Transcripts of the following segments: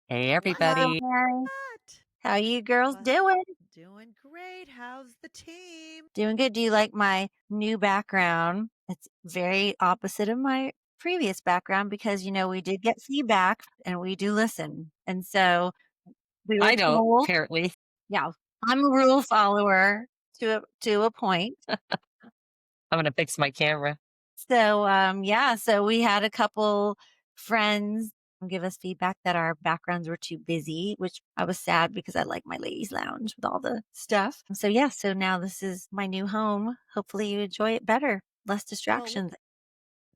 Hey, Hello, everybody. Mary. What? How you girls What's doing? doing great? How's the team? Doing good. Do you like my new background? It's very opposite of my previous background because, we did get feedback and we do listen. And so we were I don't, told, apparently. yeah, I'm a rule follower to a point. I'm gonna fix my camera. So, yeah, so we had a couple friends give us feedback that our backgrounds were too busy, which I was sad because I like my ladies' lounge with all the stuff. So, yeah, so now this is my new home. Hopefully, you enjoy it better, less Well, distractions.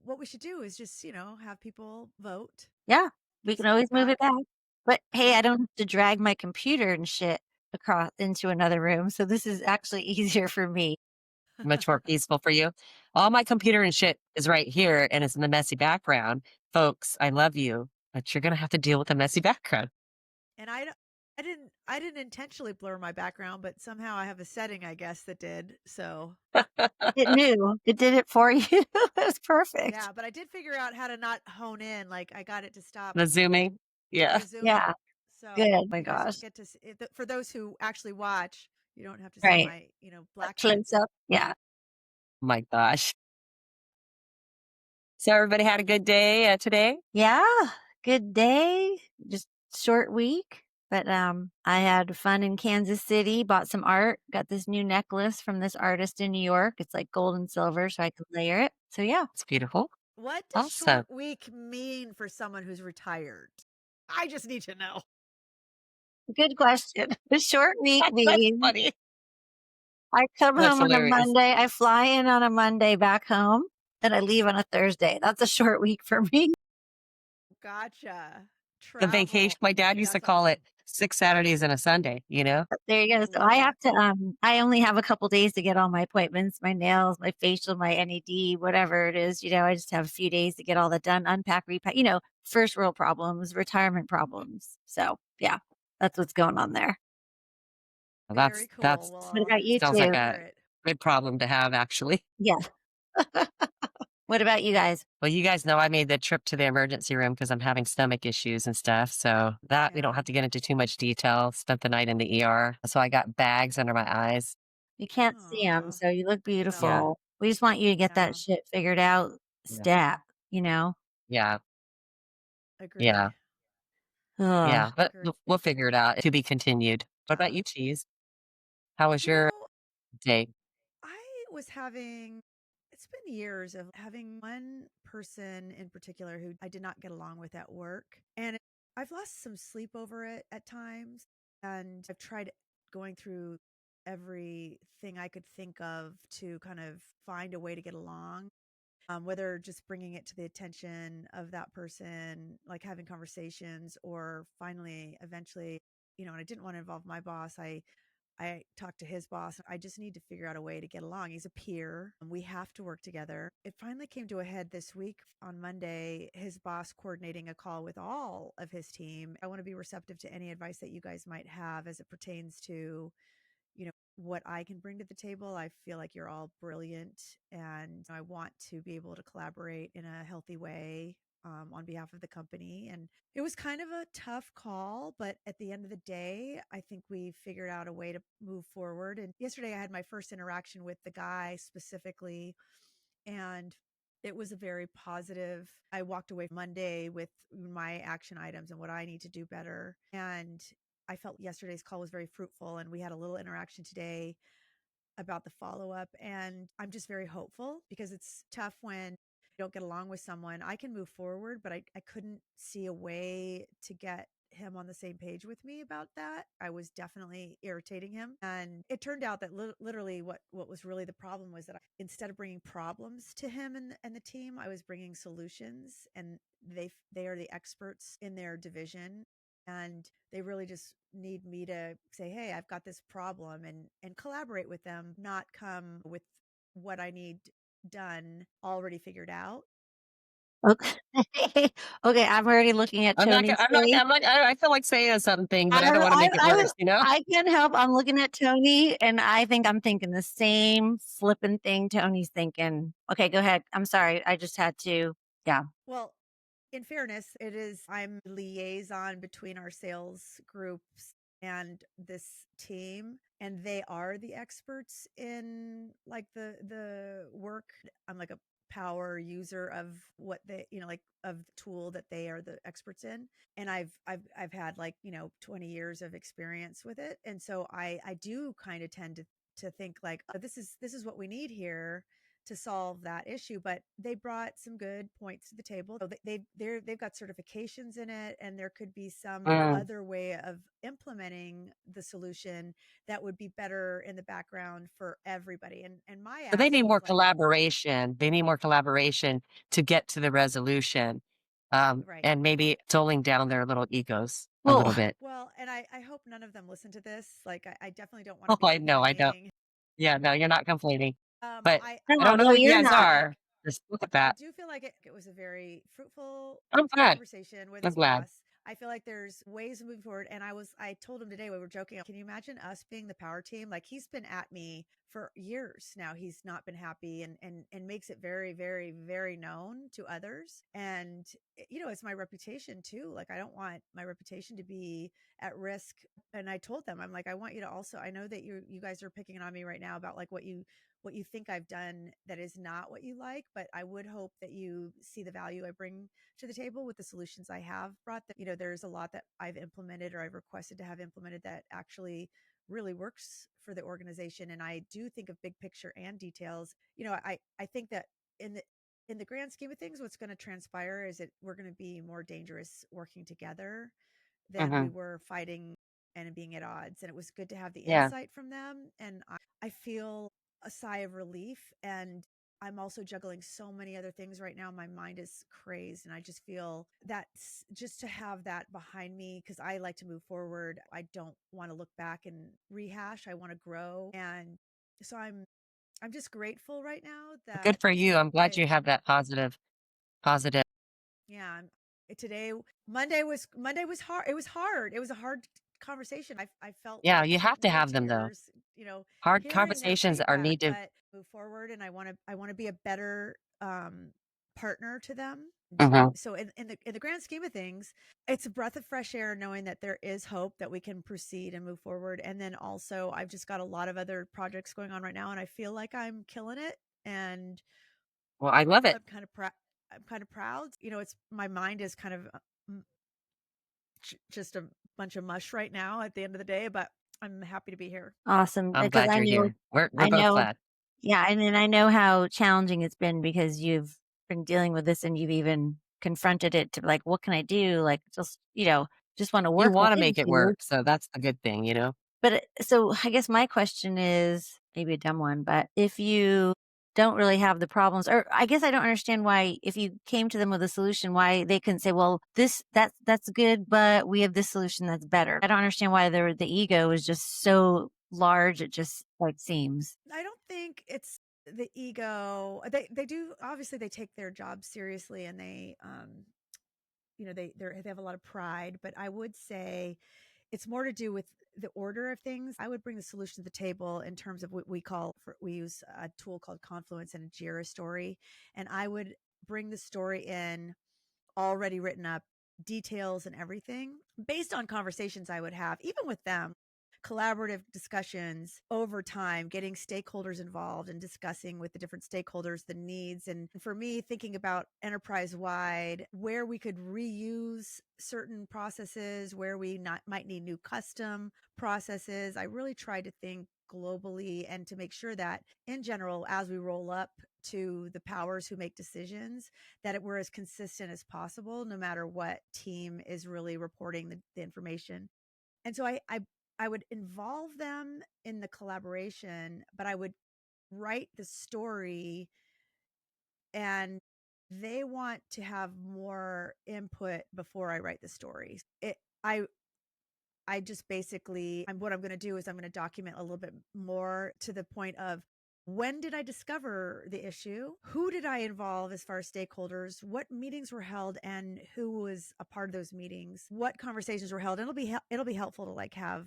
what we should do is just, have people vote, Yeah, we give can us always move it feedback. back. But hey, I Yep. don't have to drag my computer and shit across into another room. So, this is actually easier for me. Much more peaceful for you. All my computer and shit is right here, and it's in the messy background. Folks, I love you, but you're gonna have to deal with the messy background. And I didn't intentionally blur my background, but somehow I have a setting, I guess, that did. So, It knew, it did it for you. It was perfect. yeah, but I did figure out how to not hone in. Like I got it to stop The zooming. Yeah. the zooming. Yeah, So, good. My you guys gosh. don't get to see it, for those who actually watch, you don't have to see Right. my, A black close bits. up. Yeah. My gosh. So everybody had a good day, today? Yeah. Good day. Just short week. But I had fun in Kansas City, bought some art, got this new necklace from this artist in New York. It's like gold and silver, so I could layer it. So yeah. It's beautiful. What does Awesome. short week mean for someone who's retired? I just need to know. Good question. The short week That's means funny. I come That's home on a hilarious. Monday, I fly in on a Monday back home, then I leave on a Thursday. That's a short week for me. Gotcha. The vacation Travel. my dad used to That's call it awesome. 6 Saturdays and a Sunday, you know? There you go. So Love I have it. to I only have a couple days to get all my appointments, my nails, my facial, my NED, whatever it is, I just have a few days to get all that done, unpack, repack, first world problems, retirement problems. So, yeah, that's what's going on there. Well, Very that's cool. What Well, about you sounds like excited to 2? hear a it. good problem to have, actually. Yeah. What about you guys? Well, you guys know I made the trip to the emergency room because I'm having stomach issues and stuff. So that we don't Yeah. have to get into too much detail. Spent the night in the ER. So I got bags under my eyes. You can't see them, Aw. so you look Yeah. No. beautiful. We just want you to get that Yeah. shit figured out Yeah. stat, you know? Yeah. Yeah. Agreed. Ugh. Yeah. But Agreed. we'll figure it out. To be continued. What about Yeah. you, Cheese? How was You your know, day? I was having it's been years of having one person in particular who I did not get along with at work. And I've lost some sleep over it at times. And I've tried going through everything I could think of to kind of find a way to get along. Whether just bringing it to the attention of that person, like having conversations, or finally, eventually, and I didn't want to involve my boss. I talked to his boss. I just need to figure out a way to get along. He's a peer and we have to work together. It finally came to a head this week on Monday, his boss coordinating a call with all of his team. I want to be receptive to any advice that you guys might have as it pertains to, what I can bring to the table. I feel like you're all brilliant and I want to be able to collaborate in a healthy way on behalf of the company. And it was kind of a tough call, but at the end of the day, I think we figured out a way to move forward. And yesterday, I had my first interaction with the guy specifically, and it was a very positive. I walked away Monday with my action items and what I need to do better. And I felt yesterday's call was very fruitful, and we had a little interaction today about the follow up. And I'm just very hopeful because it's tough when you don't get along with someone. I can move forward, but I couldn't see a way to get him on the same page with me about that. I was definitely irritating him. And it turned out that literally what was really the problem was that instead of bringing problems to him and the team, I was bringing solutions, and they are the experts in their division, and they really just need me to say, hey, I've got this problem, and collaborate with them, not come with what I need done already figured out. Okay. Okay, I'm already looking at Tony's I'm not, face. I'm not, I feel like saying something, I but I don't want to make it I worse, you know? I can't help. I'm looking at Tony, and I think I'm thinking the same flipping thing Tony's thinking. Okay, go ahead. I'm sorry. I just had to. Yeah. Well, In fairness, I'm liaison between our sales groups and this team, and they are the experts in like the work. I'm like a power user of what they, like of the tool that they are the experts in. And I've had like, 20 years of experience with it. And so I do kind of tend to think like, oh, this is what we need here to solve that issue. But they brought some good points to the table. So they've got certifications in it, and there could be some Mm. other way of implementing the solution that would be better in the background for everybody. And my So they ask need was more like, collaboration. They need more collaboration to get to the resolution, right. and maybe doling down their little egos a little Well, bit. Well, and I hope none of them listen to this. Like, I definitely don't want to Oh, be I know, I know. complaining. Yeah, no, you're not complaining, but I no, don't know no, who you you're guys not. are. Just look at I that. do feel like it was a very fruitful I'm glad. conversation with I'm his glad. boss. I feel like there's ways of moving forward. And I told him today, we were joking, can you imagine us being the power team? Like, he's been at me for years now. He's not been happy, and makes it very, very, very known to others. And, it's my reputation too. Like, I don't want my reputation to be at risk. And I told them, I'm like, I want you to also, I know that you guys are picking on me right now about like what you think I've done that is not what you like, but I would hope that you see the value I bring to the table with the solutions I have brought. That, there's a lot that I've implemented or I've requested to have implemented that actually really works for the organization. And I do think of big picture and details. I think that in the grand scheme of things, what's going to transpire is that we're going to be more dangerous working together than we Mhm. were fighting and being at odds. And it was good to have the Yeah. insight from them. And I feel a sigh of relief. And I'm also juggling so many other things right now. My mind is crazed. And I just feel that's just to have that behind me, because I like to move forward. I don't want to look back and rehash. I want to grow. And so I'm just grateful right now Good that for you. I'm glad I you have that positive. yeah, today Monday was hard. It was hard. It was a hard conversation. I felt Yeah, like you have to real have them though. tears, Hard hearing their conversations are feedback, needed. but move forward. And I want to be a better partner to them. Mhm. So in the grand scheme of things, it's a breath of fresh air knowing that there is hope that we can proceed and move forward. And then also, I've just got a lot of other projects going on right now, and I feel like I'm killing it. And Well, I love it. I'm kind of proud. I'm kind of proud. It's my mind is kind of m- just a bunch of mush right now at the end of the day, but I'm happy to be here. Awesome, I'm because glad you're here. We're I both know glad. yeah, and then I know how challenging it's been because you've been dealing with this and you've even confronted it to like, "What can I do?" Like, just wanna You work with wanna make it you. work, so that's the good thing, you know? But so I guess my question is maybe a dumb one, but if you don't really have the problems, or I guess I don't understand why, if you came to them with a solution, why they couldn't say, "Well, that's good, but we have this solution that's better." I don't understand why the ego is just so large. It just like seems. I don't think it's the ego. They do, obviously they take their job seriously, and they have a lot of pride, but I would say it's more to do with the order of things. I would bring the solution to the table in terms of what we use a tool called Confluence and a Jira story. And I would bring the story in already written up, details and everything based on conversations I would have, even with them. Collaborative discussions over time, getting stakeholders involved and discussing with the different stakeholders the needs. And for me, thinking about enterprise wide, where we could reuse certain processes, where we might need new custom processes. I really try to think globally and to make sure that in general, as we roll up to the powers who make decisions, that we're as consistent as possible, no matter what team is really reporting the information. And so I would involve them in the collaboration, but I would write the story, and they want to have more input before I write the story. I just basically, what I'm going to do is I'm going to document a little bit more to the point of, when did I discover the issue? Who did I involve as far as stakeholders? What meetings were held, and who was a part of those meetings? What conversations were held? And it'll be helpful to like have,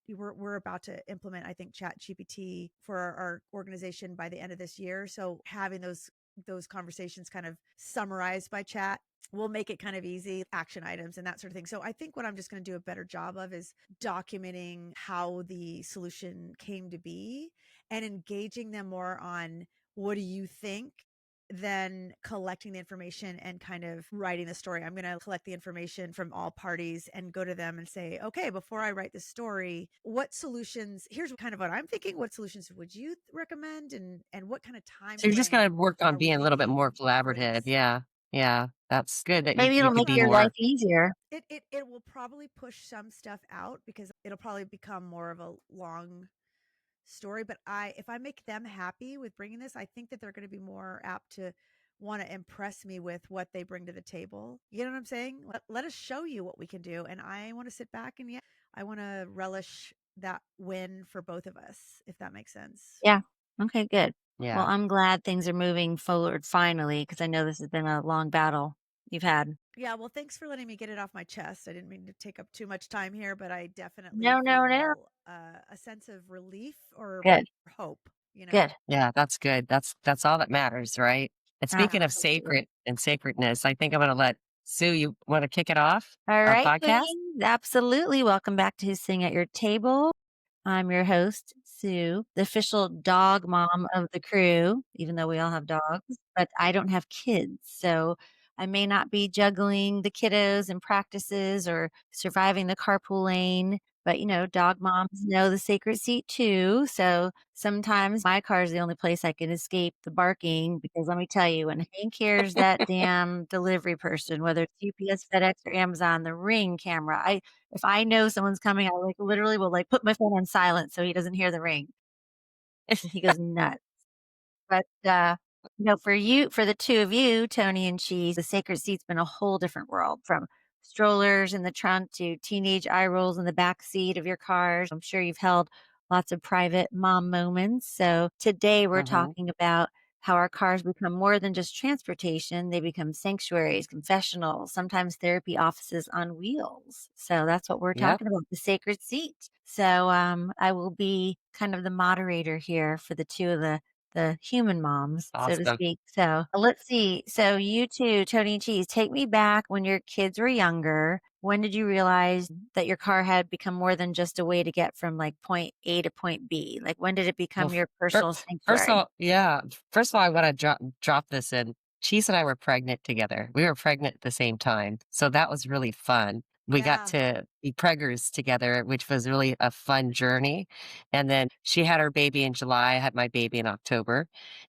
we're about to implement, I think, Chat GPT for our organization by the end of this year. So having those those conversations kind of summarized by chat will make it kind of easy, action items and that sort of thing. So I think what I'm just going to do a better job of is documenting how the solution came to be and engaging them more on what do you think than collecting the information and kind of writing the story. I'm going to collect the information from all parties and go to them and say, okay, before I write the story, what solutions, here's kind of what I'm thinking. What solutions would you recommend? And what kind of time So you're just frame gonna work on are we being a little bit more thinking for collaborative. this? Yeah. Yeah. That's good that Maybe you it'll could make be your life more. easier. It will probably push some stuff out because it'll probably become more of a long story. But if I make them happy with bringing this, I think that they're going to be more apt to want to impress me with what they bring to the table. You know what I'm saying? Let us show you what we can do. And I want to sit back and yeah, I want to relish that win for both of us, if that makes sense. Yeah. Okay, good. Well, Yeah. I'm glad things are moving forward finally because I know this has been a long battle you've had. Yeah, well, thanks for letting me get it off my chest. I didn't mean to take up too much time here, but I definitely No, no, no. feel a sense of relief or Good, hope, you know? good. Yeah, that's good. That's all that matters, right? And speaking of Absolutely. sacred and sacredness, I think I'm gonna let Sue, you wanna kick it off? All Our right, podcast? Queen. Absolutely. Welcome back to Sing at Your Table. I'm your host, Sue, the official dog mom of the crew, even though we all have dogs, but I don't have kids. So I may not be juggling the kiddos and practices or surviving the carpool lane. But, dog moms know the sacred seat too. So sometimes my car is the only place I can escape the barking because let me tell you, when Hank hears that damn delivery person, whether it's UPS, FedEx, or Amazon, the ring camera, if I know someone's coming, I, like, literally will, like, put my phone on silent so he doesn't hear the ring. He goes nuts. But, for the 2 of you, Tony and Cheese, the sacred seat's been a whole different world from strollers in the trunk to teenage eye rolls in the back seat of your cars. I'm sure you've held lots of private mom moments. So today we're Mhm. talking about how our cars become more than just transportation. They become sanctuaries, confessionals, sometimes therapy offices on wheels. So that's what we're Yep. talking about, the sacred seat. So I will be kind of the moderator here for the 2 of the human moms, so to Awesome. speak. So let's see. So you two, Tony and Cheese, take me back when your kids were younger. When did you realize that your car had become more than just a way to get from like point A to point B? Like when did it Well, become your fir personal first of sanctuary? all, yeah, first of all, I wanna drop this in. Cheese and I were pregnant together. We were pregnant at the same time, so that was really fun. We got Yeah. to be preggers together, which was really a fun journey, and then she had her baby in July, I had my baby in October,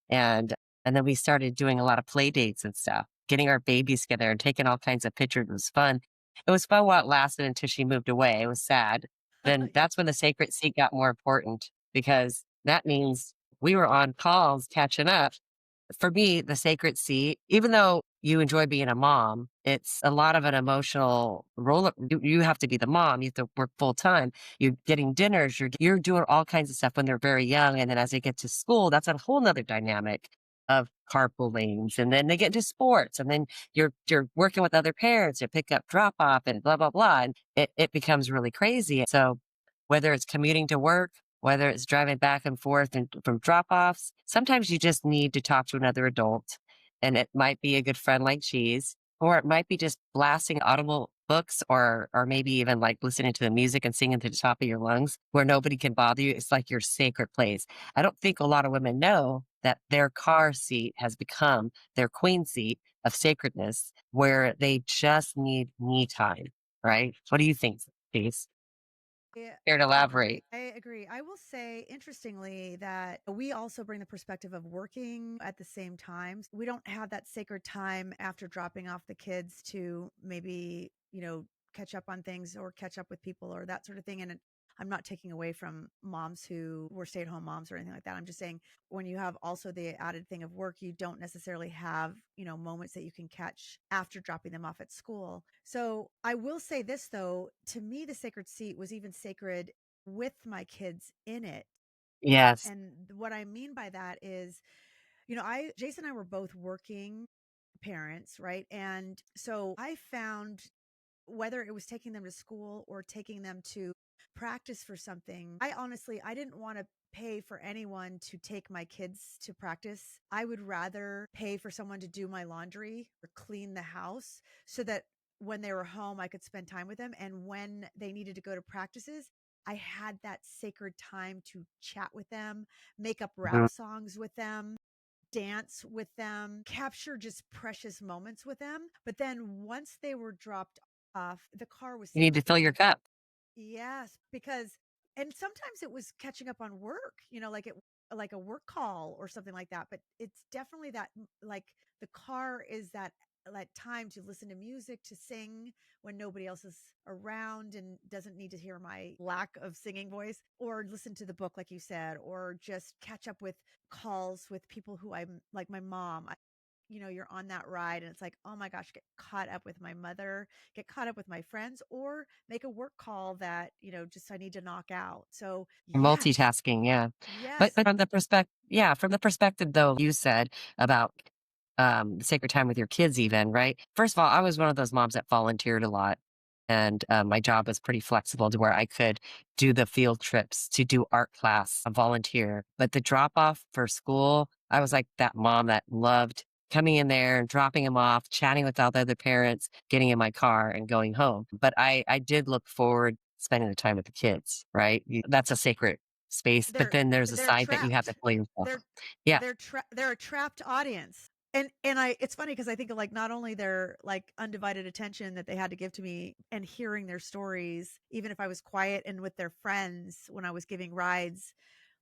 and and then we started doing a lot of play dates and stuff, getting our babies together and taking all kinds of pictures. It was fun. It was fun while it lasted until she moved away. It was sad. Then Yeah. that's when the sacred seat got more important because that means we were on calls catching up. For me, the sacred seat, even though you enjoy being a mom, it's a lot of an emotional roll up. You have to be the mom. You have to work full time. You're getting dinners. You're doing all kinds of stuff when they're very young. And then as they get to school, that's a whole nother dynamic of carpool lanes. And then they get into sports. And then you're working with other parents to pick up, drop off, and blah, blah, blah. And it becomes really crazy. So whether it's commuting to work, whether it's driving back and forth and from drop offs, sometimes you just need to talk to another adult. And it might be a good friend like Cheese, or it might be just blasting audible books or maybe even like listening to the music and singing to the top of your lungs where nobody can bother you. It's like your sacred place. I don't think a lot of women know that their car seat has become their queen seat of sacredness where they just need me time, right? What do you think, Cheese? Yeah, Here to I agree. elaborate. I agree. I will say, interestingly, that we also bring the perspective of working at the same time. We don't have that sacred time after dropping off the kids to maybe, catch up on things or catch up with people or that sort of thing. And I'm not taking away from moms who were stay at home moms or anything like that. I'm just saying when you have also the added thing of work, you don't necessarily have, moments that you can catch after dropping them off at school. So I will say this though, to me, the sacred seat was even sacred with my kids in it. Yes. And what I mean by that is, Jason and I were both working parents, right? And so I found whether it was taking them to school or taking them to practice for something. I didn't want to pay for anyone to take my kids to practice. I would rather pay for someone to do my laundry or clean the house so that when they were home, I could spend time with them. And when they needed to go to practices, I had that sacred time to chat with them, make up Mhm. rap songs with them, dance with them, capture just precious moments with them. But then once they were dropped off, the car was You need to sacred to fill your me. cup. Yes, because and sometimes it was catching up on work, like a work call or something like that, but it's definitely that like the car is that time to listen to music, to sing when nobody else is around and doesn't need to hear my lack of singing voice, or listen to the book like you said, or just catch up with calls with people who I'm like my mom. You're on that ride and it's like, oh my gosh, get caught up with my mother, get caught up with my friends, or make a work call that, just I need to knock out. So, yes, Multitasking, yeah. But yes, but from the perspective though you said about sacred time with your kids even, right? First of all, I was one of those moms that volunteered a lot. And my job was pretty flexible to where I could do the field trips to do art class, volunteer. But the drop off for school, I was like that mom that loved coming in there and dropping him off, chatting with all the other parents, getting in my car and going home. But I did look forward spending the time with the kids, right? That's a sacred space. But they're then there's a they're side that you have to trapped. play yourself. They're Yeah. they're a trapped audience. And it's funny because I think like not only their like undivided attention that they had to give to me and hearing their stories, even if I was quiet and with their friends when I was giving rides,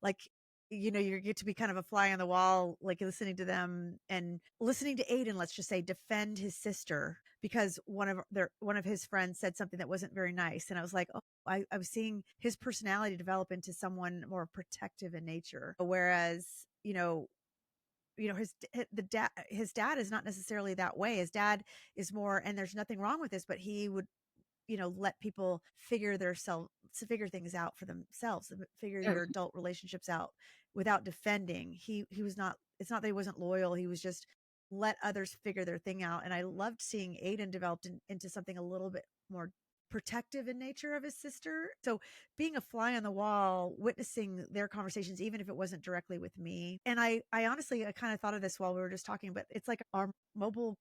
like you get to be kind of a fly on the wall, like listening to them and listening to Aiden, let's just say, defend his sister because one of his friends said something that wasn't very nice. And I was like, oh, I was seeing his personality develop into someone more protective in nature. Whereas, his dad is not necessarily that way. His dad is more, and there's nothing wrong with this, but he would let people figure things out for themselves, figure Yeah. their adult relationships out without defending. He was not, it's not that he wasn't loyal, he was just let others figure their thing out. And I loved seeing Aiden developed into something a little bit more protective in nature of his sister. So being a fly on the wall, witnessing their conversations, even if it wasn't directly with me. And I honestly, I kind of thought of this while we were just talking, but it's like our mobile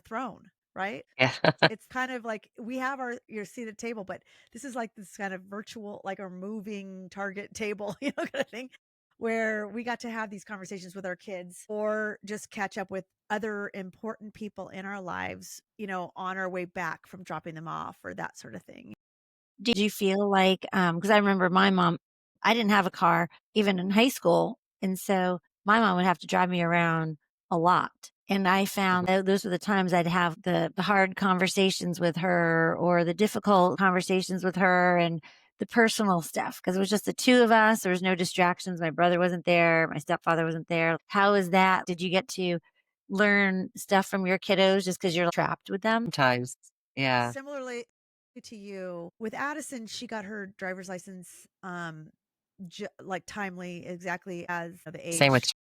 throne, right? Yeah. It's kind of like we have your seat at table, but this is like this kind of virtual, like a moving target table, kind of thing, where we got to have these conversations with our kids or just catch up with other important people in our lives, on our way back from dropping them off or that sort of thing. Did you feel like, because I remember my mom, I didn't have a car even in high school, and so my mom would have to drive me around a lot, and I found that those were the times I'd have the hard conversations with her or the difficult conversations with her and the personal stuff because it was just the 2 of us, there was no distractions, my brother wasn't there, my stepfather wasn't there. How was that? Did you get to learn stuff from your kiddos just because 'cause you're trapped with them? Sometimes. Yeah. Similarly to you, with Addison, she got her driver's license like timely, exactly as the Same with age.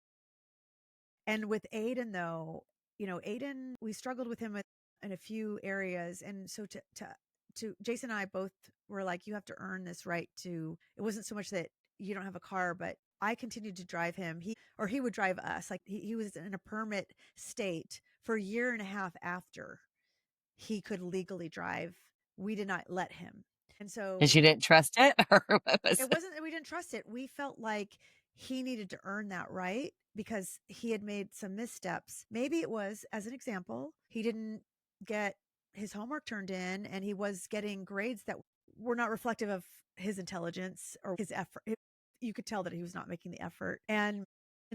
And with Aiden, though, Aiden, we struggled with him in a few areas. And so to Jason and I both were like, you have to earn this right to, it wasn't so much that you don't have a car, but I continued to drive him. He would drive us. Like he was in a permit state for a year and a half after he could legally drive. We did not let him. And because so you didn't trust it or what was it it? wasn't that we didn't trust it. We felt like he needed to earn that right because he had made some missteps. Maybe it was, as an example, he didn't get his homework turned in and he was getting grades that were not reflective of his intelligence or his effort. You could tell that he was not making the effort. And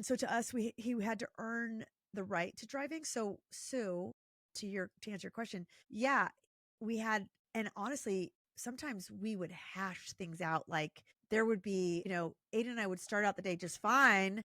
so to us, he had to earn the right to driving. So Sue, to answer your question, yeah, we had, and honestly, sometimes we would hash things out. Like there would be, Aiden and I would start out the day just fine.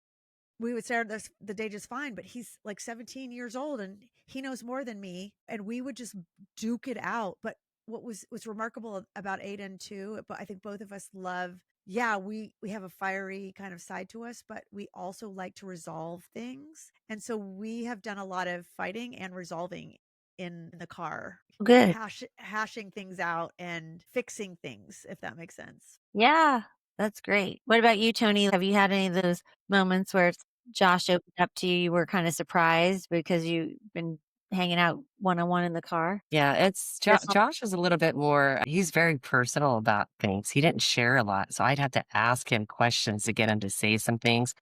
We would start the day just fine, but he's like 17 years old and he knows more than me. And we would just duke it out. But what's remarkable about Aiden too, but I think both of us love, yeah, we have a fiery kind of side to us, but we also like to resolve things. And so we have done a lot of fighting and resolving in the car, Good. hashing things out and fixing things, if that makes sense. Yeah, that's great. What about you, Tony? Have you had any of those moments where Josh opened up to you, you were kind of surprised because you've been hanging out one-on-one in the car? Yeah, it's Your home Josh is a little bit more, he's very personal about things. He didn't share a lot, so I'd have to ask him questions to get him to say some things.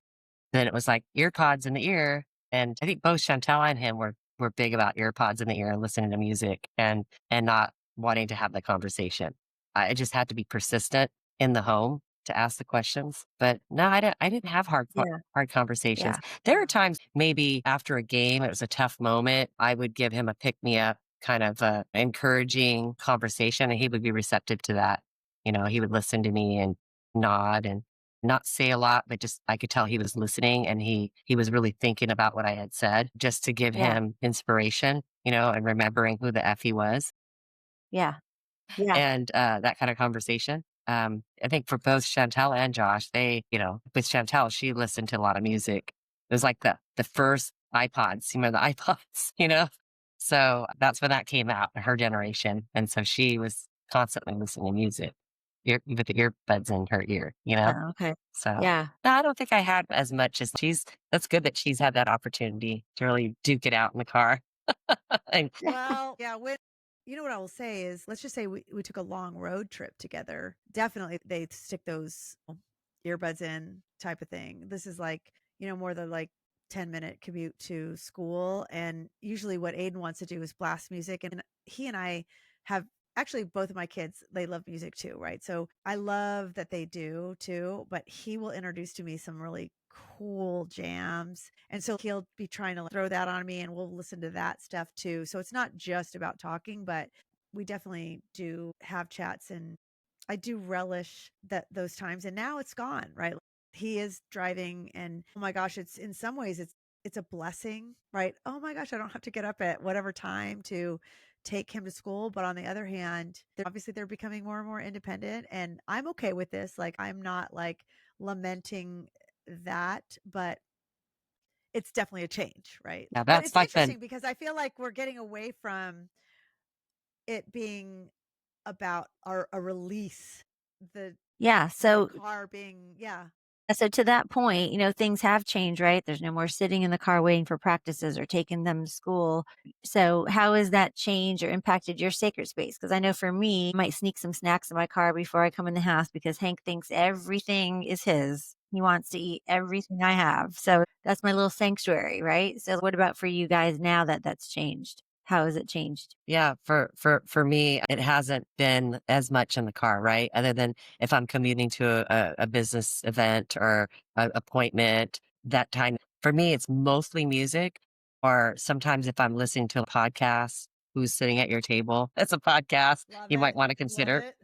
Then it was like ear pods in the ear, and I think both Chantel and him were big about ear pods in the ear and listening to music and not wanting to have the conversation. I just had to be persistent in the home to ask the questions. But no, I didn't have Yeah, hard conversations. yeah, There are times maybe after a game, it was a tough moment, I would give him a pick me up kind of encouraging conversation, and he would be receptive to that. He would listen to me and nod and not say a lot, but just I could tell he was listening and he was really thinking about what I had said just to give yeah, him inspiration, and remembering who the F he was yeah, yeah. and that kind of conversation. I think for both Chantel and Josh, with Chantel, she listened to a lot of music. It was like the first iPods, the iPods, So that's when that came out, her generation. And so she was constantly listening to music with the earbuds in her ear. Oh, okay. So, Yeah. no, I don't think I had as much as that's good that she's had that opportunity to really duke it out in the car. And Well, yeah, when you know what I will say is, let's just say we took a long road trip together. Definitely they stick those earbuds in type of thing. This is like, more than like 10-minute commute to school. And usually what Aiden wants to do is blast music. And he and I have actually both of my kids, they love music too, right? So I love that they do too, but he will introduce to me some really cool jams. And so he'll be trying to throw that on me and we'll listen to that stuff too. So it's not just about talking, but we definitely do have chats, and I do relish those times. And now it's gone, right? He is driving and oh my gosh, it's in some ways it's a blessing, right? Oh my gosh, I don't have to get up at whatever time to take him to school. But on the other hand, obviously they're becoming more and more independent. And I'm okay with this. Like, I'm not like lamenting that, but it's definitely a change, right? yeah, But that's it's like the interesting because I feel like we're getting away from it being about a release, the Yeah, the so car being, yeah. So to that point, things have changed, right? There's no more sitting in the car waiting for practices or taking them to school. So how has that changed or impacted your sacred space? Because I know for me, I might sneak some snacks in my car before I come in the house because Hank thinks everything is his. He wants to eat everything I have. So that's my little sanctuary, right? So what about for you guys now that that's changed? How has it changed? Yeah, for me, it hasn't been as much in the car, right? Other than if I'm commuting to a business event or a appointment, that time. For me, it's mostly music, or sometimes if I'm listening to a podcast, who's sitting at your table. That's a podcast Love you might it. want to Love consider. it.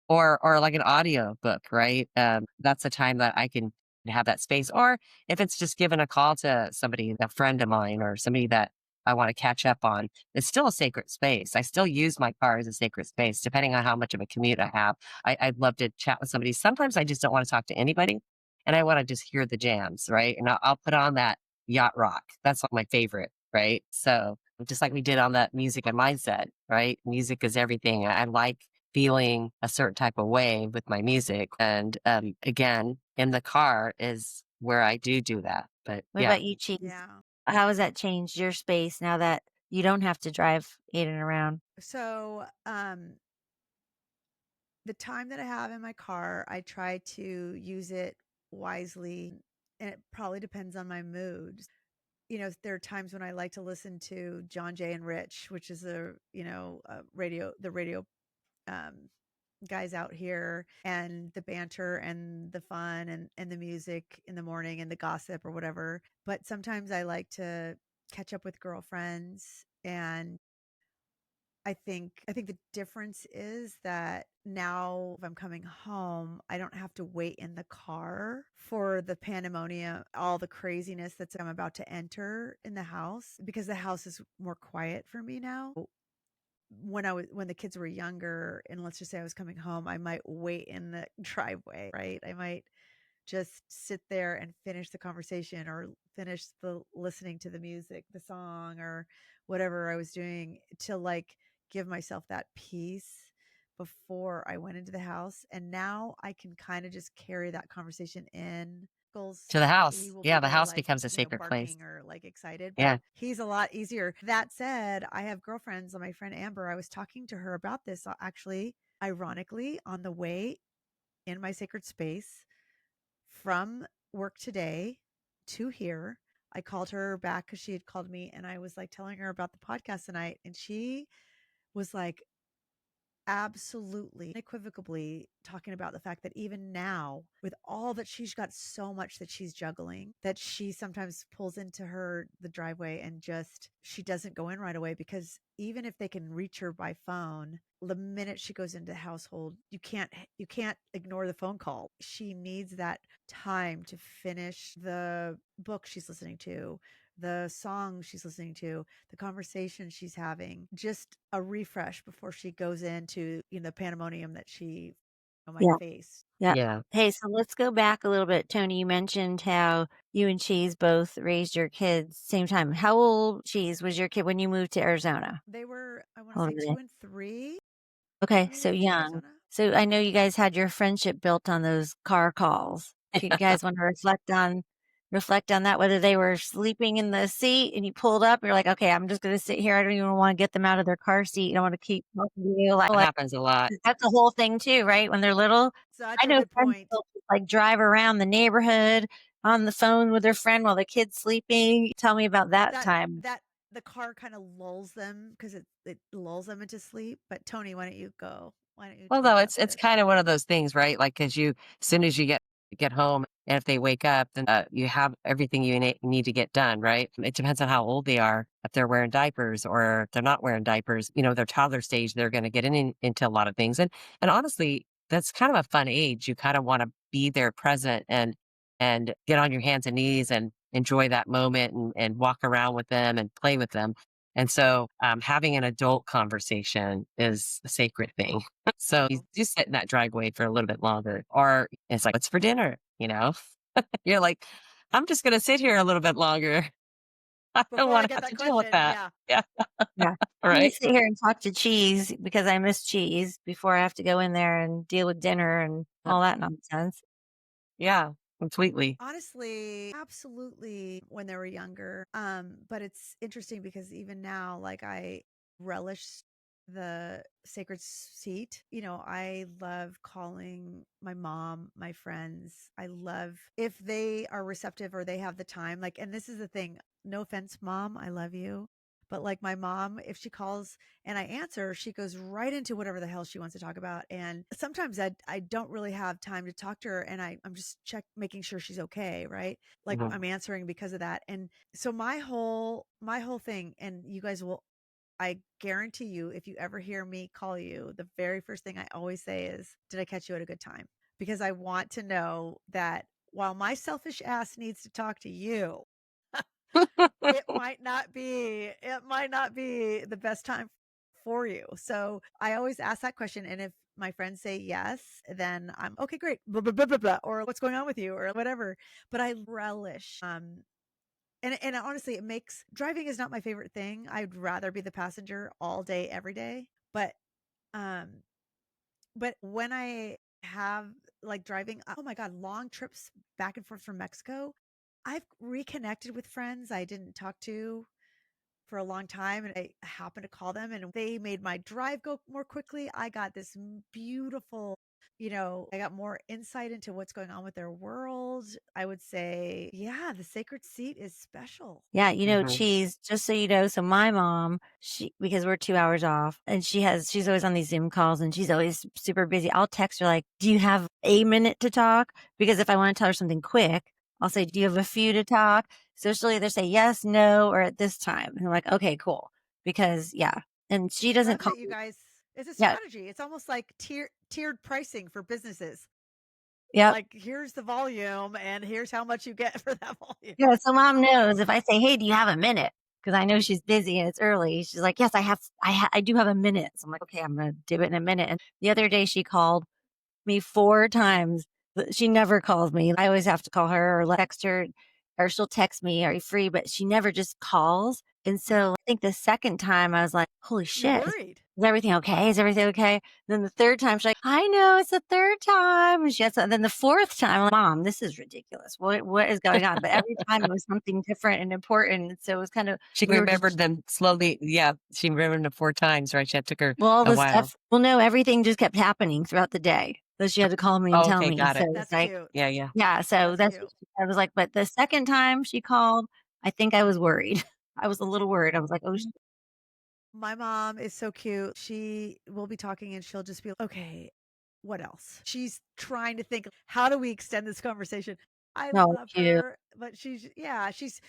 Or like an audio book, right? That's a time that I can have that space. Or if it's just giving a call to somebody, a friend of mine or somebody that I want to catch up on, it's still a sacred space. I still use my car as a sacred space, depending on how much of a commute I have. I'd love to chat with somebody. Sometimes I just don't want to talk to anybody and I want to just hear the jams, right? And I'll put on that yacht rock. That's like my favorite, right? So just like we did on that music and mindset, right? Music is everything. I like feeling a certain type of way with my music. And again, in the car is where I do that. But What yeah, about you, Cheese? Yeah. How has that changed your space now that you don't have to drive Aiden around? So, the time that I have in my car, I try to use it wisely, and it probably depends on my mood. There are times when I like to listen to John Jay and Rich, which is the radio um, guys out here, and the banter and the fun and the music in the morning and the gossip or whatever. But sometimes I like to catch up with girlfriends, and I think the difference is that now if I'm coming home, I don't have to wait in the car for the pandemonium, all the craziness that's I'm about to enter in the house, because the house is more quiet for me now. When the kids were younger, and let's just say I was coming home, I might wait in the driveway, right? I might just sit there and finish the conversation or finish the listening to the music, the song or whatever I was doing to like give myself that peace before I went into the house. And now I can kind of just carry that conversation in. To the He house. will be Yeah, the there house like, becomes a sacred place. barking or like excited, but Yeah. he's a lot easier. That said, I have girlfriends. My friend Amber, I was talking to her about this actually, ironically, on the way in my sacred space from work today to here. I called her back because she had called me and I was like telling her about the podcast tonight. And she was like, absolutely unequivocally talking about the fact that even now, with all that she's got so much that she's juggling, that she sometimes pulls into the driveway and just she doesn't go in right away because even if they can reach her by phone, the minute she goes into the household, you can't ignore the phone call. She needs that time to finish the book she's listening to, the song she's listening to, the conversation she's having, just a refresh before she goes into, the pandemonium that she might Yeah. face. Yeah. Yeah. Hey, so let's go back a little bit. Tony, you mentioned how you and Cheese both raised your kids same time. How old, Cheese, was your kid when you moved to Arizona? They were, I want to How old say were they? 2 and 3 Okay, when we so moved to young. Arizona. So I know you guys had your friendship built on those car calls. If you guys want to reflect on that, whether they were sleeping in the seat and you pulled up, you're like, okay, I'm just going to sit here. I don't even want to get them out of their car seat. I don't want to keep talking to you. That happens a lot. That's a whole thing too, right? When they're little, Such I a know good friends point. will just, like, drive around the neighborhood on the phone with their friend while the kid's sleeping. Tell me about that That time. that the car kind of lulls them because it lulls them into sleep. But Tony, why don't you go? Why don't you Well, talk no, about it's this? kind of one of those things, right? Like, because as soon as you get home, and if they wake up, then you have everything you need to get done, right? It depends on how old they are. If they're wearing diapers or if they're not wearing diapers, their toddler stage, they're going to get into a lot of things. And honestly, that's kind of a fun age. You kind of want to be there present and get on your hands and knees and enjoy that moment and walk around with them and play with them. And so, having an adult conversation is a sacred thing. So you just sit in that driveway for a little bit longer, or it's like, what's for dinner? You're like, I'm just going to sit here a little bit longer. I don't Before I want to get have that to deal with question, that. yeah. Yeah. Yeah. I'm gonna Right. sit here and talk to Cheese because I miss Cheese before I have to go in there and deal with dinner and Uh, all that nonsense. Yeah, completely. Honestly, absolutely when they were younger. But it's interesting because even now, like I relish the sacred seat. I love calling my mom, my friends. I love if they are receptive or they have the time. Like, and this is the thing, no offense, mom, I love you. But like my mom, if she calls and I answer, she goes right into whatever the hell she wants to talk about. And sometimes I don't really have time to talk to her and I'm just making sure she's okay, right? Like Mhm. I'm answering because of that. And so my whole thing, and you guys will, I guarantee you, if you ever hear me call you, the very first thing I always say is, did I catch you at a good time? Because I want to know that while my selfish ass needs to talk to you, it might not be the best time for you. So I always ask that question. And if my friends say yes, then I'm okay, great. Blah, blah, blah, blah, blah, or what's going on with you or whatever. But I relish, and honestly, it makes driving is not my favorite thing. I'd rather be the passenger all day, every day. Um, but when I have like driving, oh my God, long trips back and forth from Mexico, I've reconnected with friends I didn't talk to for a long time. And I happened to call them and they made my drive go more quickly. I got this beautiful, I got more insight into what's going on with their world. I would say, yeah, the sacred seat is special. Yeah, Mhm. Cheese, just so you know, so my mom, because we're 2 hours off and she's always on these Zoom calls and she's always super busy. I'll text her like, do you have a minute to talk? Because if I want to tell her something quick, I'll say, do you have a few to talk? So she'll either say yes, no, or at this time. And I'm like, okay, cool. Because yeah. And she doesn't That's call it, you me. guys. It's a Yeah. strategy. It's almost like tiered pricing for businesses. Yep. Like here's the volume and here's how much you get for that volume. Yeah, so mom knows if I say, "Hey, do you have a minute?" Because I know she's busy and it's early. She's like, "Yes, I do have a minute." So I'm like, "Okay, I'm gonna do it in a minute." And the other day she called me 4 times. But she never calls me. I always have to call her or text her. or she'll text me, "Are you free?" But she never just calls. And so I think the second time I was like, "Holy You're shit. worried. Is everything okay? Is everything okay?" Then the third time she's like, "I know it's the third time." And then the fourth time, I'm like, "Mom, this is ridiculous. What is going on?" But every time it was something different and important. And so it was kind of, She we were remembered just, them slowly. Yeah, she remembered them 4 times, right? That took her well, all a this while. stuff, well, no, everything just kept happening throughout the day. So she had to call me and Oh, tell okay, me. got So it. it's That's like, cute. Yeah, yeah. yeah, so That's that's cute. I was like, but the second time she called, I think I was worried. I was a little worried. I was like, "Oh, My mom is so cute. She will be talking and she'll just be, okay, what else? She's trying to think, how do we extend this conversation? I no, love cute." her, but yeah, she's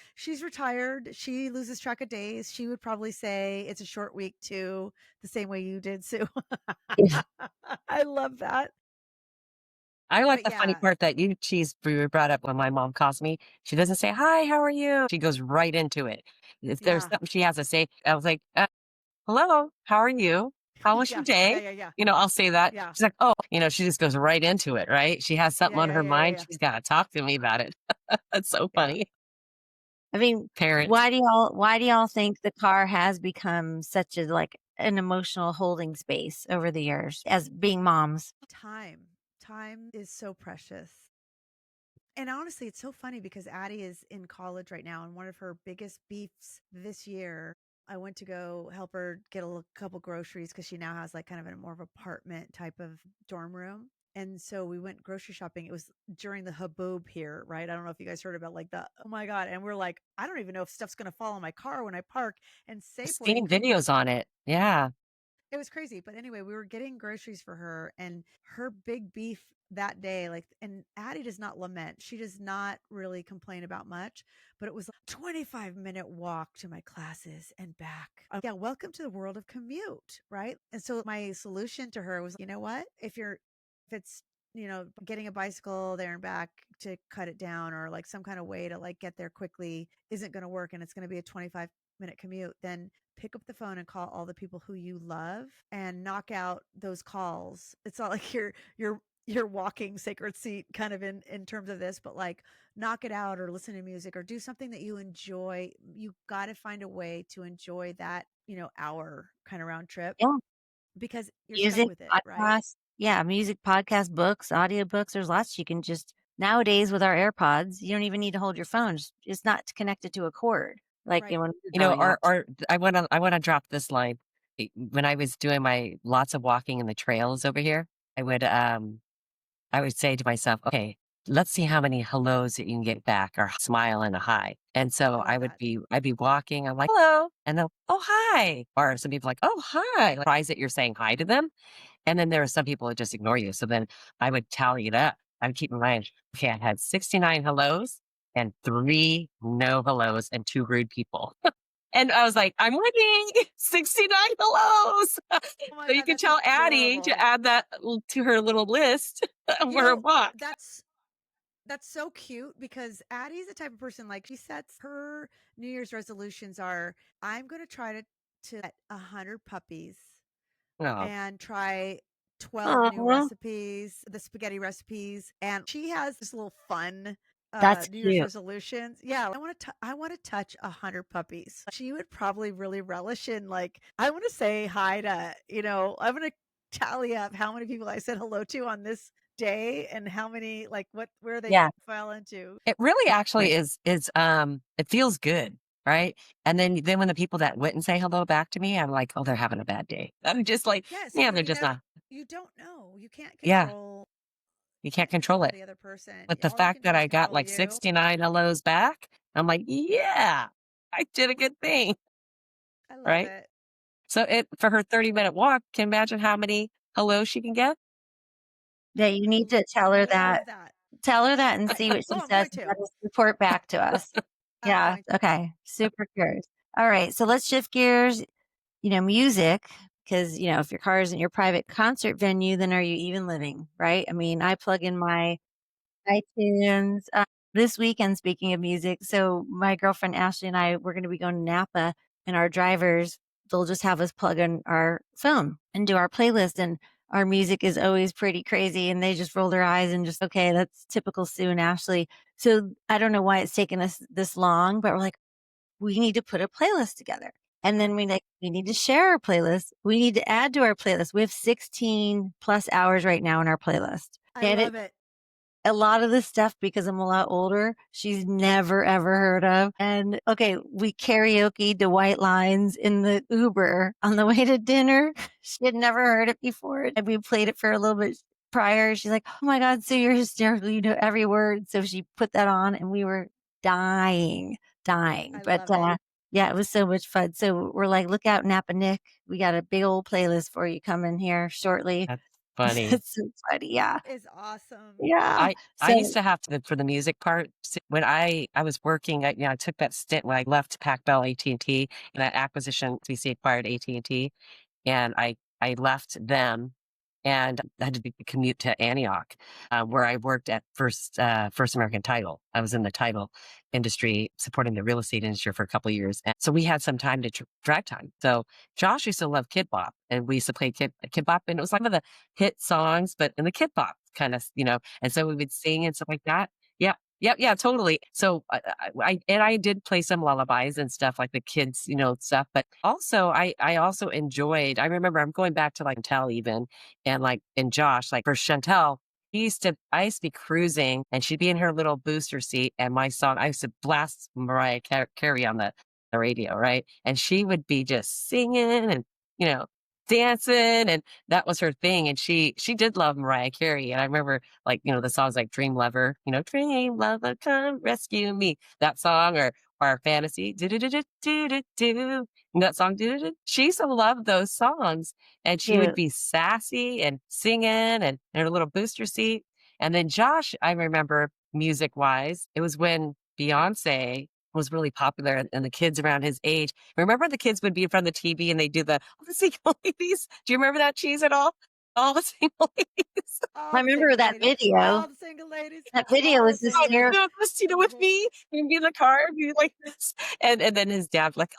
retired. She loses track of days. She would probably say it's a short week too, the same way you did, Sue. I love that. I like But the funny yeah, part that she's we were brought up when my mom calls me. She doesn't say, "Hi, how are you?" She goes right into it. If there's yeah, something she has to say, I was like, hello, how are you? How was your yeah, yeah, day?" yeah, yeah, I'll say that. yeah, She's like, "Oh," she just goes right into it, right? She has something yeah, on yeah, her yeah, yeah, mind. yeah, She's got to talk to me about it. That's so yeah. funny. I mean, Parents. why do y'all think the car has become such a, like, an emotional holding space over the years as being moms? Time is so precious. And honestly, it's so funny because Addie is in college right now, and one of her biggest beefs this year, I went to go help her get couple groceries because she now has like kind of a more of apartment type of dorm room. And so we went grocery shopping. It was during the haboob here, right? I don't know if you guys heard about like the, oh my God. And we're like, I don't even know if stuff's going to fall in my car when I park. And I've Safeway seen couldn't, videos on it. Yeah. it was crazy. But anyway, we were getting groceries for her, and her big beef that day, like, and Addie does not lament. She does not really complain about much, but it was like 25-minute walk to my classes and back. Yeah, welcome to the world of commute, right? And so my solution to her was, you know what? If it's, getting a bicycle there and back to cut it down, or like some kind of way to like get there quickly isn't going to work, and it's going to be a 25-minute commute, then pick up the phone and call all the people who you love and knock out those calls. It's not like you're walking sacred seat kind of in terms of this, but like knock it out or listen to music or do something that you enjoy. You got to find a way to enjoy that, hour kind of round trip Yeah. because you're stuck Music, with it, right? podcasts. Yeah, music, podcast, books, audiobooks. There's lots you can just, nowadays with our AirPods, you don't even need to hold your phone. It's not connected to a cord like, Right. when we were growing up. Or I wanna drop this line. When I was doing my lots of walking in the trails over here, I would say to myself, "Okay, let's see how many hellos that you can get back or smile and a hi." And I so love that. I'd be walking, I'm like, "Hello," and they'll, "Oh, hi." Or some people like, "Oh, hi." Like, surprised that you're saying hi to them. And then there are some people that just ignore you. So then I would tally it up. I would keep in mind, okay, I had 69 hellos and 3 no hellos and 2 rude people. And I was like, "I'm winning, 69 hellos." Oh my So you God, can that's tell Addie to adorable. add that to her little list You for her know, walk. that's That's so cute because Addie's the type of person, like, she sets her New Year's resolutions are, I'm going to try to get 100 puppies Oh, and try 12 new Aw, recipes, the spaghetti recipes. And she has this little fun that's New Year's cute. resolutions. Yeah, I want to touch 100 puppies. She would probably really relish in, like, I want to say hi to, I'm going to tally up how many people I said hello to on this day and how many, like, where they Yeah. fell into. it really actually Right. is, it feels good, right? And then when the people that wouldn't say hello back to me, I'm like, "Oh, they're having a bad day." I'm just like, Yes, "Yeah, they're just not." you don't know. You can't Yeah, control you can't control it. the other person. But the All you fact can that do is I got control like you. 69 hellos back, I'm like, "Yeah, I did a good thing," I love right? it. So it for her 30-minute walk, can you imagine how many hellos she can get? Yeah, you I need to tell her that. love that. Tell her that and see what Oh, she I'm says going and to. let us report back to us. I'm Yeah, going okay. Super curious. All right, so let's shift gears, music, because, if your car isn't your private concert venue, then are you even living, right? I mean, I plug in my iTunes, this weekend, speaking of music, so my girlfriend Ashley and I, we're gonna be going to Napa, and our drivers, they'll just have us plug in our phone and do our playlist, and our music is always pretty crazy, and they just roll their eyes and just, "Okay, that's typical Sue and Ashley." So, I don't know why it's taken us this long, but we're like, "We need to put a playlist together." And I then we need to share our playlist. We need to add to our playlist. We have 16 plus hours right now in our playlist. I And love it. a lot of the stuff, because I'm a lot older, she's never ever heard of. And okay, we karaoke to White Lines in the Uber on the way to dinner. She had never heard it before. And we played it for a little bit prior. She's like, "Oh my God, so you're hysterical. You know every word." So she put that on and we were dying, dying. I But love it. yeah, it was so much fun. So we're like, look out, Napa Nick. We got a big old playlist for you coming here shortly. That's funny. It's so funny. Yeah. Is awesome. Yeah. I So used to have to for the music part, when I was working, I took that stint when I left Pac Bell AT&T, and that acquisition, TC acquired AT&T, and I left them and I had to commute to Antioch, where I worked at First American Title. I was in the title industry, supporting the real estate industry for a couple of years, and so we had some time to drive time. So Josh used to love Kid Bop, and we used to play Kid Bop, and it was like one of the hit songs, but in the Kid Bop kind of, and so we would sing and stuff like that. Yeah. Yep, yeah, totally. So, I did play some lullabies and stuff like the kids, stuff, but also I also enjoyed. I remember I'm going back to like Chantel even, and Josh, like for Chantel, I used to be cruising and she'd be in her little booster seat, and my song, I used to blast Mariah Carey on the radio, right? And she would be just singing and, you know, dancing, and that was her thing. And she did love Mariah Carey. And I remember, like, the songs like Dream Lover, Dream Lover, come rescue me. That song, or Fantasy. Do do do do do do do. That song, do do do. She used to love those songs. And she would cute. be sassy and singing and in her little booster seat. And then Josh, I remember music wise, it was when Beyonce was really popular, and the kids around his age. Remember the kids would be in front of the TV and they do all the single ladies. Do you remember that cheese at all? All the single ladies. I All the remember single that ladies. video. All the single ladies. That video All was the single Oh, ladies. hysterical. Christina with me. We'd be in the car and be like this. And then his dad like,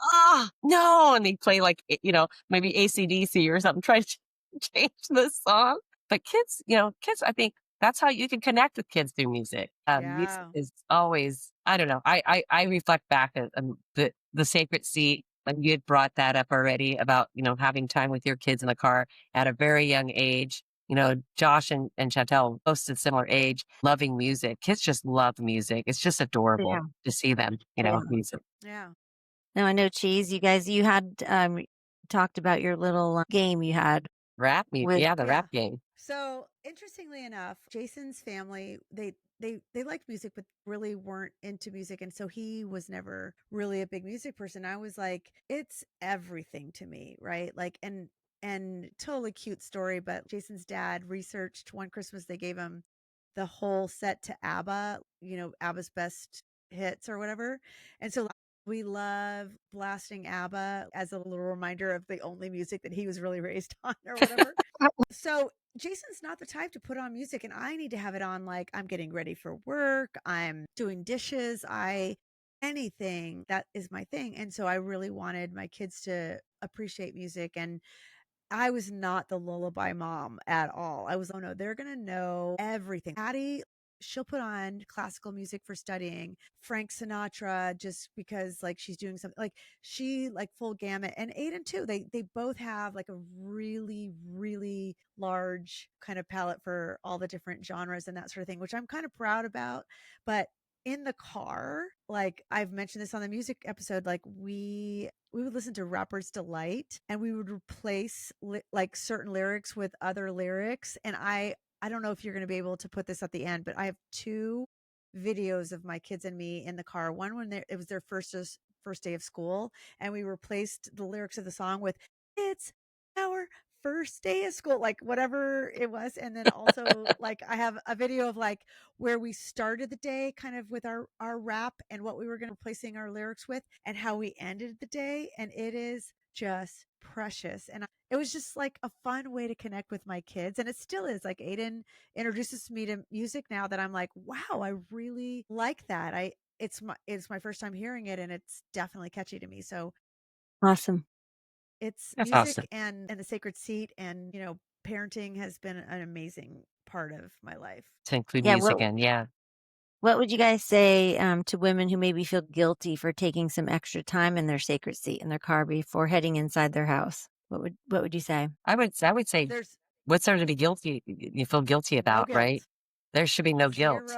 no. And he'd play like, maybe AC/DC or something, try to change the song. But kids, I think that's how you can connect with kids through music. Music Yeah. is always, I don't know. I reflect back at the sacred seat. And you had brought that up already about, having time with your kids in the car at a very young age. Josh and Chantel, both to similar age, loving music. Kids just love music. It's just Yeah. adorable to see them, Yeah. music. Yeah. No, I know cheese. You had talked about your little game you had with Yeah, the Yeah. rap game. So interestingly enough, Jason's family, they liked music, but really weren't into music. And so he was never really a big music person. I was like, it's everything to me, right? Like, and totally cute story, but Jason's dad researched one Christmas, they gave him the whole set to ABBA, ABBA's best hits or whatever. And so we love blasting ABBA as a little reminder of the only music that he was really raised on or whatever. So Jason's not the type to put on music, and I need to have it on like I'm getting ready for work, I'm doing dishes, anything that is my thing. And so I really wanted my kids to appreciate music, and I was not the lullaby mom at all. I was, oh no, they're going to know everything. Addie, she'll put on classical music for studying, Frank Sinatra, just because like she's doing something like she like full gamut. And Aiden too, they both have like a really, really large kind of palette for all the different genres and that sort of thing, which I'm kind of proud about. But in the car, like I've mentioned this on the music episode, like we would listen to Rapper's Delight and we would replace like certain lyrics with other lyrics. And I don't know if you're going to be able to put this at the end, but I have two videos of my kids and me in the car. One when it was their first day of school, and we replaced the lyrics of the song with "It's our first day of school," like whatever it was. And then also like I have a video of like where we started the day kind of with our rap and what we were going to replacing our lyrics with, and how we ended the day. And it is just precious. And it was just like a fun way to connect with my kids. And it still is. Like Aiden introduces me to music now that I'm like, wow, I really like that. It's my first time hearing it, and it's definitely catchy to me. So awesome. it's That's awesome. music and the sacred seat, and parenting has been an amazing part of my life. To include Yeah, music in, yeah. what would you guys say to women who maybe feel guilty for taking some extra time in their sacred seat in their car before heading inside their house? What would you say? I would say, There's what's there to be guilty you feel guilty no about, right? guilt. There should be no guilt.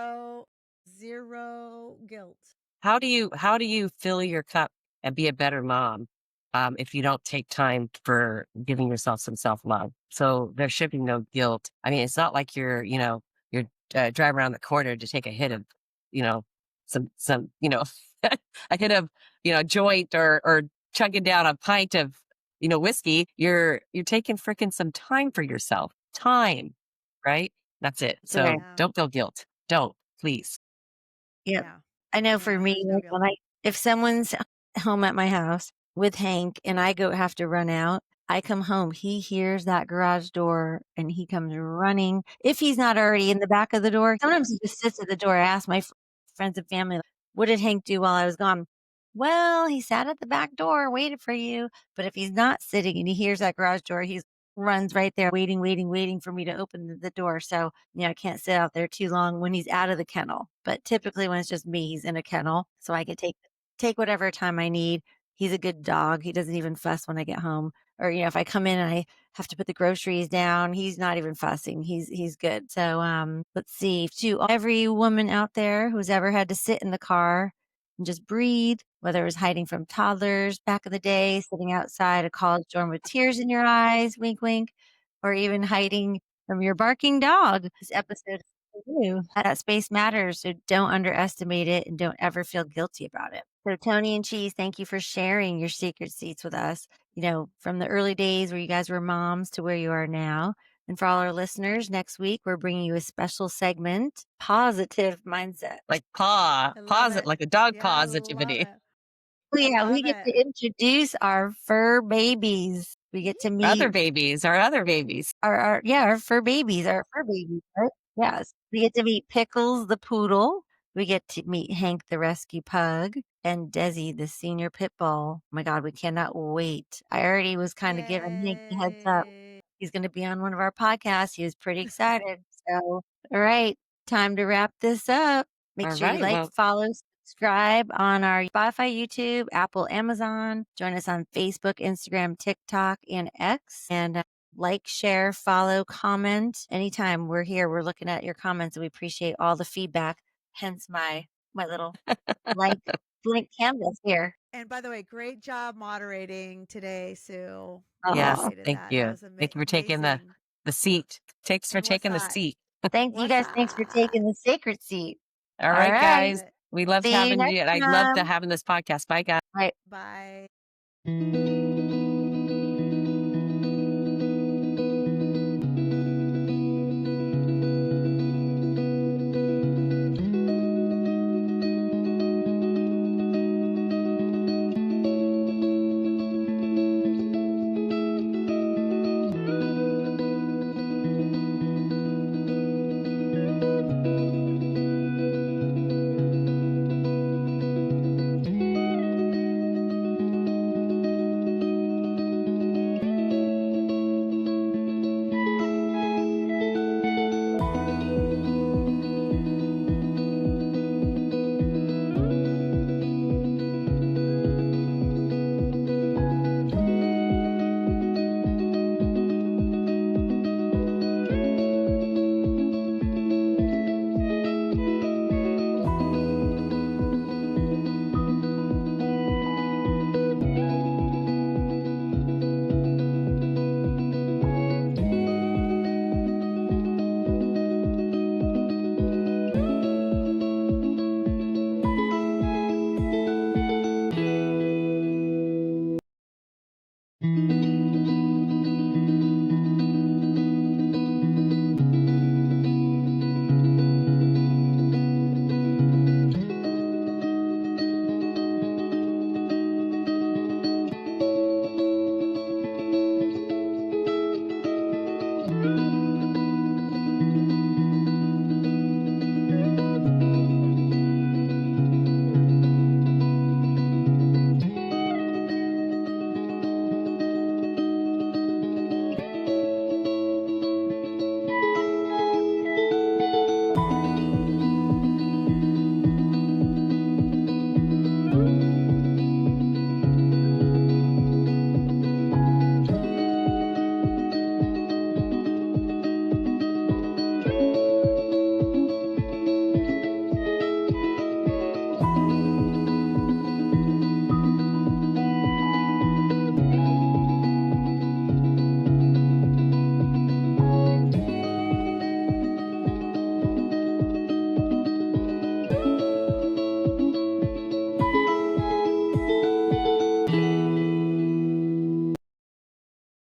Zero guilt. How do you fill your cup and be a better mom, if you don't take time for giving yourself some self-love? So there should be no guilt. I mean, it's not like you're driving around the corner to take a hit of, you know, some, a hit of, joint or chugging down a pint of, whiskey. You're taking freaking some time for yourself. Time, right? That's it. That's right. So Yeah. don't feel guilt. Don't, please. Yep. Yeah. I know for Yeah. me, There's no like, guilt. if someone's home at my house with Hank and I have to run out, I come home, he hears that garage door and he comes running. If he's not already in the back of the door, sometimes he just sits at the door. I ask my friends and family, like, what did Hank do while I was gone? Well, he sat at the back door, waited for you. But if he's not sitting and he hears that garage door, he runs right there, waiting, waiting, waiting for me to open the door. So, I can't sit out there too long when he's out of the kennel. But typically when it's just me, he's in a kennel. So I can take whatever time I need. He's a good dog. He doesn't even fuss when I get home. Or, if I come in and I have to put the groceries down, he's not even fussing. He's good. So let's see. To every woman out there who's ever had to sit in the car and just breathe, whether it was hiding from toddlers back in the day, sitting outside a college dorm with tears in your eyes, wink, wink, or even hiding from your barking dog. This episode is for you. That space matters, so don't underestimate it and don't ever feel guilty about it. So, Tony and Cheese, thank you for sharing your secret seats with us, from the early days where you guys were moms to where you are now. And for all our listeners, next week we're bringing you a special segment, Positive Mindset. Like I love pause it it. like a dog Yeah, I love positivity. it. Oh, I yeah, we love get it. to introduce our fur babies. We get to meet Our other babies. our fur babies, right? Yes. We get to meet Pickles the poodle. We get to meet Hank the rescue pug and Desi the senior pit bull. Oh my God, we cannot wait. I already was kind of giving Hank the heads up. Yay. He's going to be on one of our podcasts. He was pretty excited. So, all right, time to wrap this up. Make All sure you right. like, Well, follow, subscribe on our Spotify, YouTube, Apple, Amazon. Join us on Facebook, Instagram, TikTok, and X. And like, share, follow, comment. Anytime we're here, we're looking at your comments and we appreciate all the feedback. Hence my little blank blank canvas here. And by the way, great job moderating today, Sue. yes. Oh, Appreciated Thank that. That you. was Thank you for taking the amazing. the seat. Thanks for And what's taking the that? seat. thank you What's guys. Thanks for that? taking the sacred seat. All All right, Love right. guys. it. We loved See you having next you. I loved time. having this podcast. Bye, guys. All right. Bye.